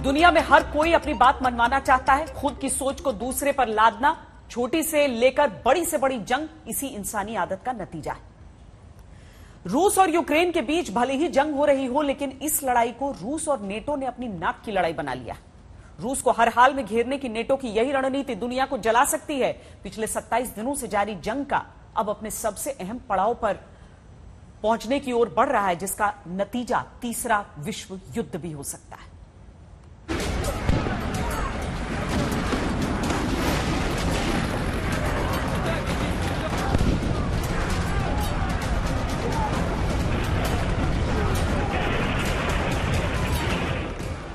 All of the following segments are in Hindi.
दुनिया में हर कोई अपनी बात मनवाना चाहता है, खुद की सोच को दूसरे पर लादना छोटी से लेकर बड़ी से बड़ी जंग इसी इंसानी आदत का नतीजा है। रूस और यूक्रेन के बीच भले ही जंग हो रही हो, लेकिन इस लड़ाई को रूस और नेटो ने अपनी नाक की लड़ाई बना लिया। रूस को हर हाल में घेरने की नेटो की यही रणनीति दुनिया को जला सकती है। पिछले 27 दिनों से जारी जंग का अब अपने सबसे अहम पड़ाव पर पहुंचने की ओर बढ़ रहा है, जिसका नतीजा तीसरा विश्व युद्ध भी हो सकता है।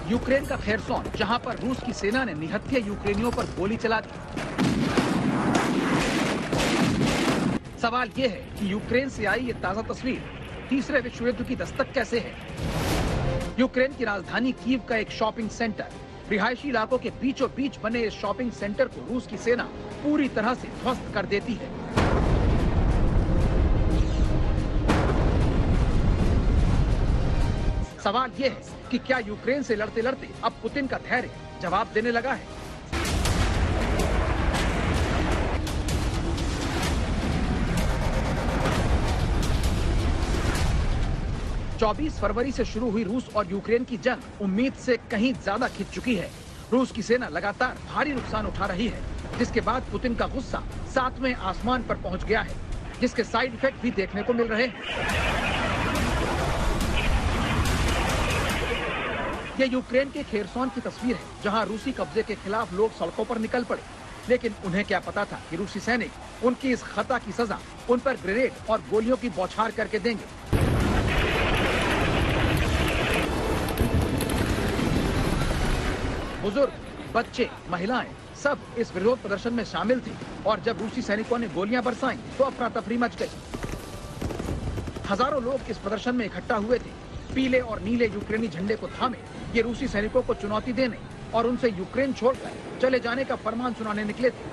यूक्रेन का खेरसोन, जहां पर रूस की सेना ने निहत्थे यूक्रेनियों पर गोली चला दी। सवाल यह है कि यूक्रेन से आई ये ताजा तस्वीर तीसरे विश्व युद्ध की दस्तक कैसे है। यूक्रेन की राजधानी कीव का एक शॉपिंग सेंटर, रिहायशी इलाकों के बीचों बीच बने इस शॉपिंग सेंटर को रूस की सेना पूरी तरह से ध्वस्त कर देती है। सवाल यह है कि क्या यूक्रेन से लड़ते लड़ते अब पुतिन का धैर्य जवाब देने लगा है। चौबीस फरवरी से शुरू हुई रूस और यूक्रेन की जंग उम्मीद से कहीं ज्यादा खिंच चुकी है। रूस की सेना लगातार भारी नुकसान उठा रही है, जिसके बाद पुतिन का गुस्सा 7वें आसमान पर पहुंच गया है, जिसके साइड इफेक्ट भी देखने को मिल रहे हैं। ये यूक्रेन के खेरसोन की तस्वीर है, जहां रूसी कब्जे के खिलाफ लोग सड़कों पर निकल पड़े। लेकिन उन्हें क्या पता था कि रूसी सैनिक उनकी इस खता की सजा उन पर ग्रेनेड और गोलियों की बौछार करके देंगे। बुजुर्ग, बच्चे, महिलाएं सब इस विरोध प्रदर्शन में शामिल थे और जब रूसी सैनिकों ने गोलियां बरसाईं तो अफरा तफरी मच गई। हजारों लोग इस प्रदर्शन में इकट्ठा हुए थे। पीले और नीले यूक्रेनी झंडे को थामे ये रूसी सैनिकों को चुनौती देने और उनसे यूक्रेन छोड़कर चले जाने का फरमान सुनाने निकले थे,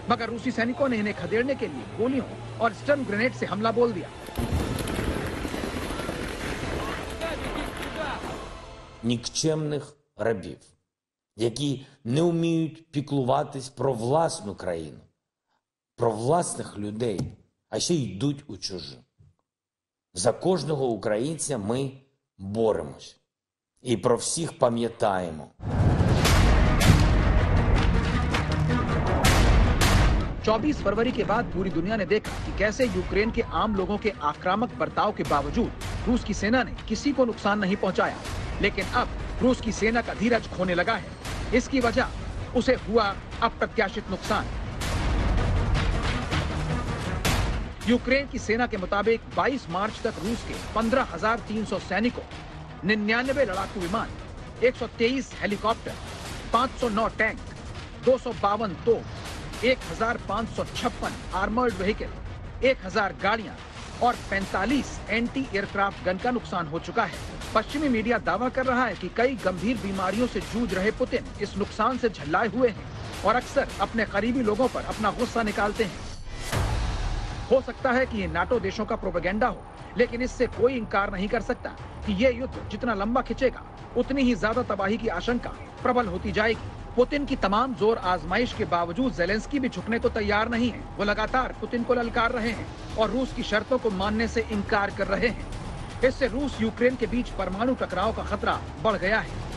मगर रूसी सैनिकों ने इन्हें खदेड़ने के लिए गोलियों और स्टन ग्रेनेड से हमला बोल दिया। Нікчемних рабів, які не вміють піклуватись про власну країну, про власних людей, а ще йдуть у чужу. За кожного українця ми боремось. І про всіх пам'ятаємо. 24 फरवरी के बाद पूरी दुनिया ने देखा कि कैसे यूक्रेन के आम लोगों के आक्रामक बर्ताव के बावजूद रूस की सेना ने किसी को नुकसान नहीं पहुंचाया। लेकिन अब रूस की सेना का धीरज खोने लगा है। इसकी वजह उसे हुआ अप्रत्याशित नुकसान। यूक्रेन की सेना के मुताबिक 22 मार्च तक रूस के 15,300 सैनिकों, 99 लड़ाकू विमान, 123 हेलीकॉप्टर, 509 टैंक, 252 तोप, 1,556 आर्मर्ड व्हीकल, 1,000 गाड़ियां और 45 एंटी एयरक्राफ्ट गन का नुकसान हो चुका है। पश्चिमी मीडिया दावा कर रहा है कि कई गंभीर बीमारियों से जूझ रहे पुतिन इस नुकसान से झल्लाए हुए हैं और अक्सर अपने करीबी लोगों पर अपना गुस्सा निकालते हैं। हो सकता है कि ये नाटो देशों का प्रोपेगेंडा हो, लेकिन इससे कोई इंकार नहीं कर सकता कि ये युद्ध जितना लंबा खिंचेगा उतनी ही ज्यादा तबाही की आशंका प्रबल होती जाएगी। पुतिन की तमाम जोर आजमाइश के बावजूद ज़ेलेंस्की भी झुकने को तैयार नहीं है। वो लगातार पुतिन को ललकार रहे हैं और रूस की शर्तों को मानने से इनकार कर रहे हैं। इससे रूस यूक्रेन के बीच परमाणु टकराव का खतरा बढ़ गया है।